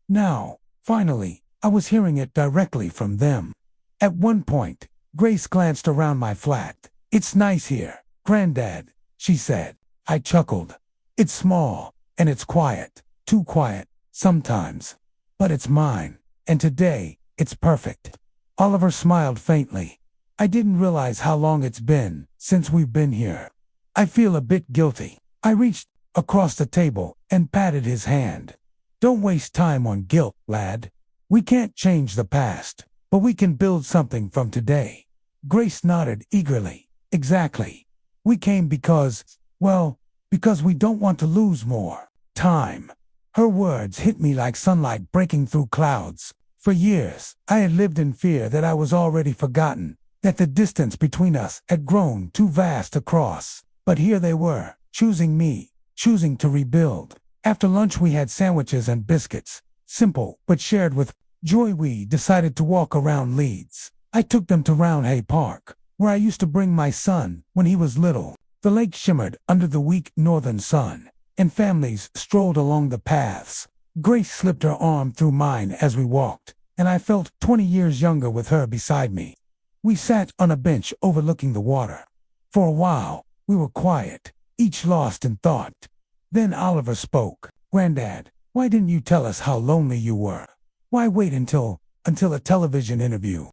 Now, finally, I was hearing it directly from them. At one point, Grace glanced around my flat. "It's nice here, Granddad," she said. I chuckled. "It's small, and it's quiet. Too quiet, sometimes. But it's mine, and today, it's perfect." Oliver smiled faintly. "I didn't realize how long it's been since we've been here. I feel a bit guilty." I reached across the table and patted his hand. "Don't waste time on guilt, lad. We can't change the past, but we can build something from today." Grace nodded eagerly. "Exactly. We came because we don't want to lose more time." Her words hit me like sunlight breaking through clouds. For years, I had lived in fear that I was already forgotten, that the distance between us had grown too vast to cross. But here they were, choosing me, choosing to rebuild. After lunch we had sandwiches and biscuits, simple but shared with joy. We decided to walk around Leeds. I took them to Roundhay Park, where I used to bring my son when he was little. The lake shimmered under the weak northern sun, and families strolled along the paths. Grace slipped her arm through mine as we walked, and I felt 20 years younger with her beside me. We sat on a bench overlooking the water. For a while, we were quiet, each lost in thought. Then Oliver spoke. "Granddad, why didn't you tell us how lonely you were? Why wait until a television interview?"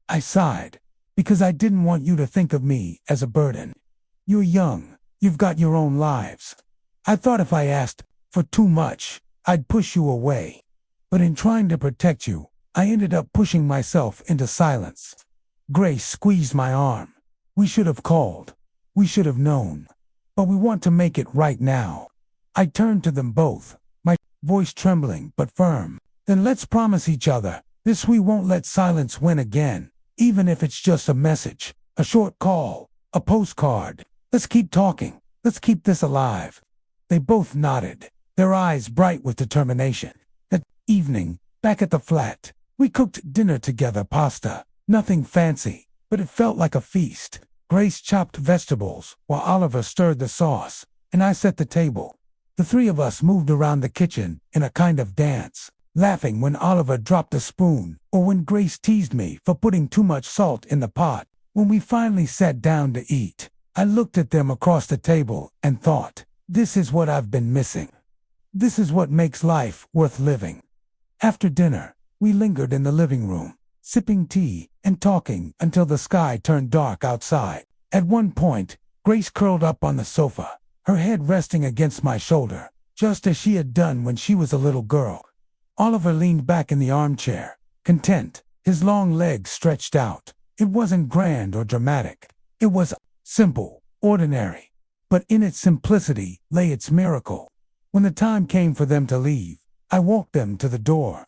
I sighed. "Because I didn't want you to think of me as a burden. You're young, you've got your own lives. I thought if I asked for too much, I'd push you away. But in trying to protect you, I ended up pushing myself into silence." Grace squeezed my arm. "We should have called. We should have known. But we want to make it right now." I turned to them both, my voice trembling but firm. "Then let's promise each other this: we won't let silence win again, even if it's just a message, a short call, a postcard. Let's keep talking. Let's keep this alive." They both nodded, their eyes bright with determination. That evening, back at the flat, we cooked dinner together. Pasta, nothing fancy, but it felt like a feast. Grace chopped vegetables while Oliver stirred the sauce, and I set the table. The three of us moved around the kitchen in a kind of dance, laughing when Oliver dropped a spoon or when Grace teased me for putting too much salt in the pot. When we finally sat down to eat, I looked at them across the table and thought, this is what I've been missing. This is what makes life worth living. After dinner, we lingered in the living room, sipping tea and talking until the sky turned dark outside. At one point, Grace curled up on the sofa, her head resting against my shoulder, just as she had done when she was a little girl. Oliver leaned back in the armchair, content, his long legs stretched out. It wasn't grand or dramatic. It was simple, ordinary. But in its simplicity lay its miracle. When the time came for them to leave, I walked them to the door.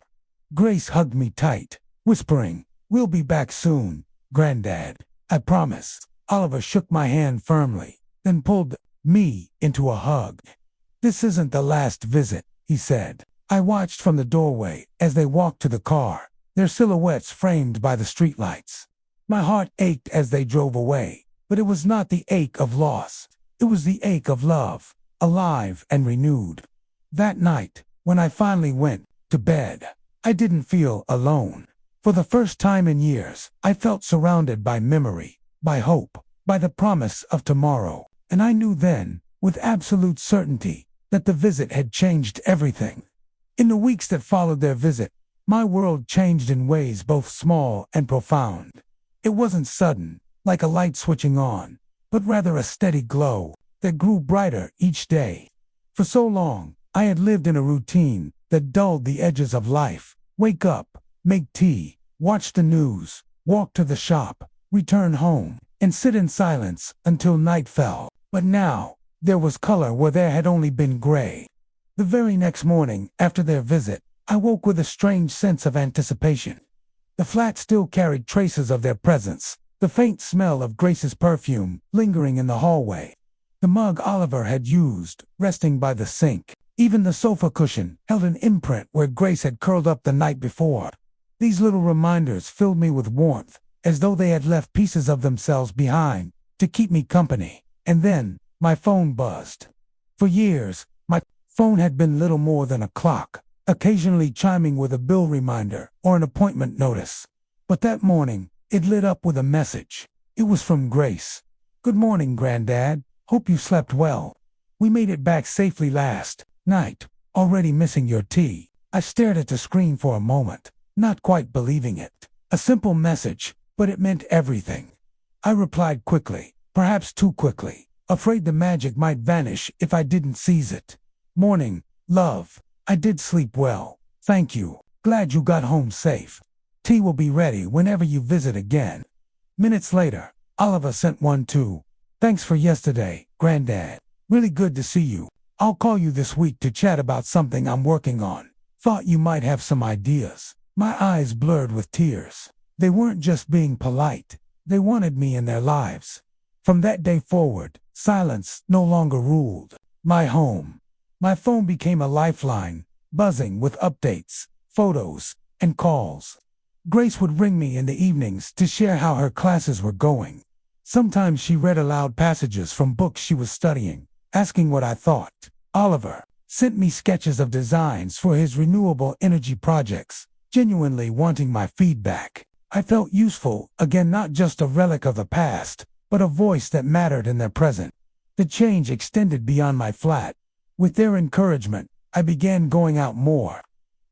Grace hugged me tight, whispering, "We'll be back soon, Granddad. I promise." Oliver shook my hand firmly, then pulled me into a hug. "This isn't the last visit," he said. I watched from the doorway as they walked to the car, their silhouettes framed by the streetlights. My heart ached as they drove away, but it was not the ache of loss. It was the ache of love, alive and renewed. That night, when I finally went to bed, I didn't feel alone. For the first time in years, I felt surrounded by memory, by hope, by the promise of tomorrow. And I knew then, with absolute certainty, that the visit had changed everything. In the weeks that followed their visit, my world changed in ways both small and profound. It wasn't sudden, like a light switching on, but rather a steady glow that grew brighter each day. For so long, I had lived in a routine that dulled the edges of life. Wake up, make tea, watch the news, walk to the shop, return home, and sit in silence until night fell. But now, there was color where there had only been gray. The very next morning, after their visit, I woke with a strange sense of anticipation. The flat still carried traces of their presence, the faint smell of Grace's perfume lingering in the hallway. The mug Oliver had used, resting by the sink. Even the sofa cushion held an imprint where Grace had curled up the night before. These little reminders filled me with warmth, as though they had left pieces of themselves behind to keep me company. And then, my phone buzzed. For years, my Phone had been little more than a clock, occasionally chiming with a bill reminder or an appointment notice. But that morning, it lit up with a message. It was from Grace. "Good morning, Granddad. Hope you slept well. We made it back safely last night. Already missing your tea." I stared at the screen for a moment, not quite believing it. A simple message, but it meant everything. I replied quickly, perhaps too quickly, afraid the magic might vanish if I didn't seize it. "Morning, love. I did sleep well. Thank you. Glad you got home safe. Tea will be ready whenever you visit again." Minutes later, Oliver sent one too. "Thanks for yesterday, Granddad. Really good to see you. I'll call you this week to chat about something I'm working on. Thought you might have some ideas." My eyes blurred with tears. They weren't just being polite. They wanted me in their lives. From that day forward, silence no longer ruled my home. My phone became a lifeline, buzzing with updates, photos, and calls. Grace would ring me in the evenings to share how her classes were going. Sometimes she read aloud passages from books she was studying, asking what I thought. Oliver sent me sketches of designs for his renewable energy projects, genuinely wanting my feedback. I felt useful, again, not just a relic of the past, but a voice that mattered in their present. The change extended beyond my flat. With their encouragement, I began going out more.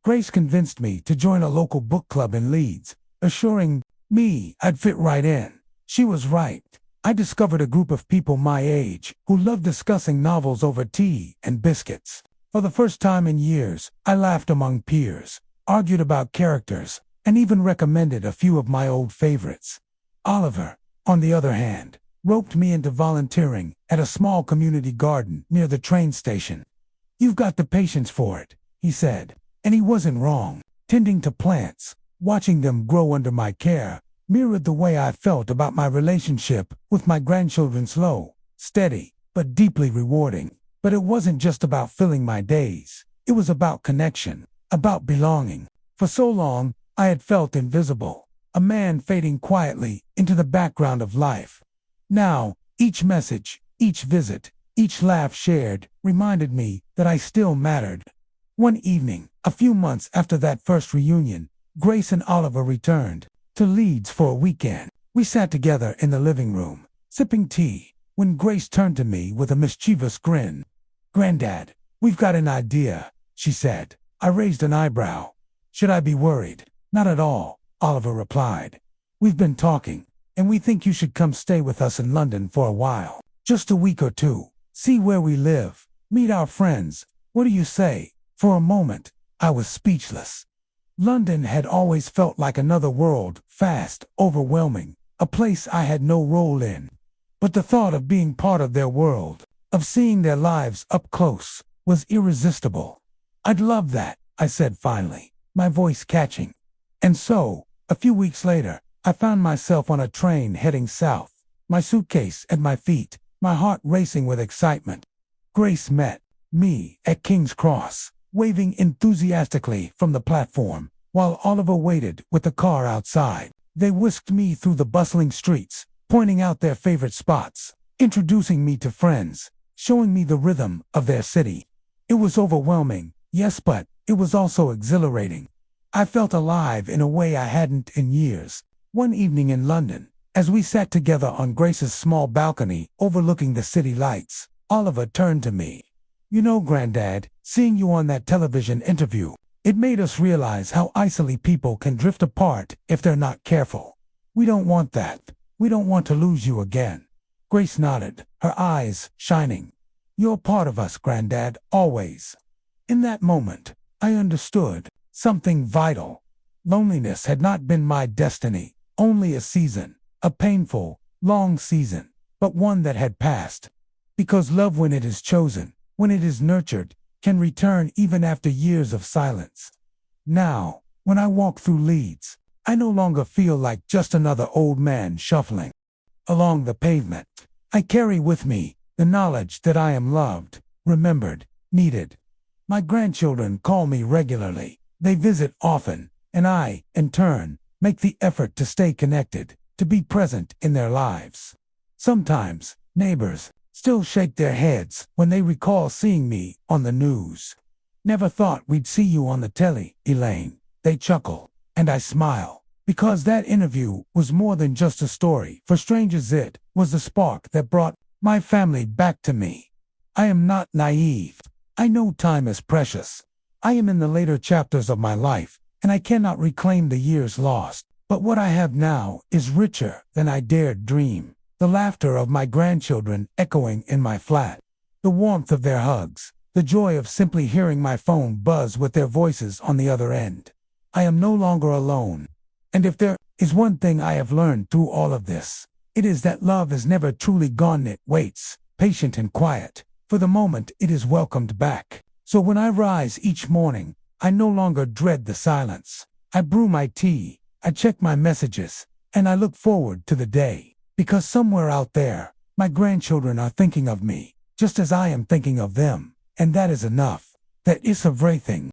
Grace convinced me to join a local book club in Leeds, assuring me I'd fit right in. She was right. I discovered a group of people my age who loved discussing novels over tea and biscuits. For the first time in years, I laughed among peers, argued about characters, and even recommended a few of my old favorites. Oliver, on the other hand, roped me into volunteering at a small community garden near the train station. "You've got the patience for it," he said. And he wasn't wrong. Tending to plants, watching them grow under my care, mirrored the way I felt about my relationship with my grandchildren. Slow, steady, but deeply rewarding. But it wasn't just about filling my days. It was about connection, about belonging. For so long, I had felt invisible, a man fading quietly into the background of life. Now, each message, each visit, each laugh shared reminded me that I still mattered. One evening, a few months after that first reunion, Grace and Oliver returned to Leeds for a weekend. We sat together in the living room, sipping tea, when Grace turned to me with a mischievous grin. "Granddad, we've got an idea," she said. I raised an eyebrow. "Should I be worried?" "Not at all," Oliver replied. "We've been talking, and we think you should come stay with us in London for a while. Just a week or two. See where we live. Meet our friends. What do you say?" For a moment, I was speechless. London had always felt like another world, fast, overwhelming, a place I had no role in. But the thought of being part of their world, of seeing their lives up close, was irresistible. "I'd love that," I said finally, my voice catching. And so, a few weeks later, I found myself on a train heading south, my suitcase at my feet, my heart racing with excitement. Grace met me at King's Cross, waving enthusiastically from the platform, while Oliver waited with the car outside. They whisked me through the bustling streets, pointing out their favorite spots, introducing me to friends, showing me the rhythm of their city. It was overwhelming, yes, but it was also exhilarating. I felt alive in a way I hadn't in years. One evening in London, as we sat together on Grace's small balcony overlooking the city lights, Oliver turned to me. "You know, Granddad, seeing you on that television interview, it made us realize how easily people can drift apart if they're not careful. We don't want that. We don't want to lose you again." Grace nodded, her eyes shining. "You're part of us, Granddad, always." In that moment, I understood something vital. Loneliness had not been my destiny, only a season, a painful, long season, but one that had passed. Because love, when it is chosen, when it is nurtured, can return even after years of silence. Now, when I walk through Leeds, I no longer feel like just another old man shuffling along the pavement. I carry with me the knowledge that I am loved, remembered, needed. My grandchildren call me regularly. They visit often, and I, in turn, make the effort to stay connected, to be present in their lives. Sometimes, neighbors still shake their heads when they recall seeing me on the news. Never thought we'd see you on the telly, Elaine. They chuckle, and I smile, because that interview was more than just a story. For strangers, it was the spark that brought my family back to me. I am not naive. I know time is precious. I am in the later chapters of my life, and I cannot reclaim the years lost. But what I have now is richer than I dared dream. The laughter of my grandchildren echoing in my flat, the warmth of their hugs, the joy of simply hearing my phone buzz with their voices on the other end. I am no longer alone. And if there is one thing I have learned through all of this, it is that love is never truly gone. It waits, patient and quiet, for the moment it is welcomed back. So when I rise each morning, I no longer dread the silence. I brew my tea, I check my messages, and I look forward to the day. Because somewhere out there, my grandchildren are thinking of me, just as I am thinking of them. And that is enough. That is everything.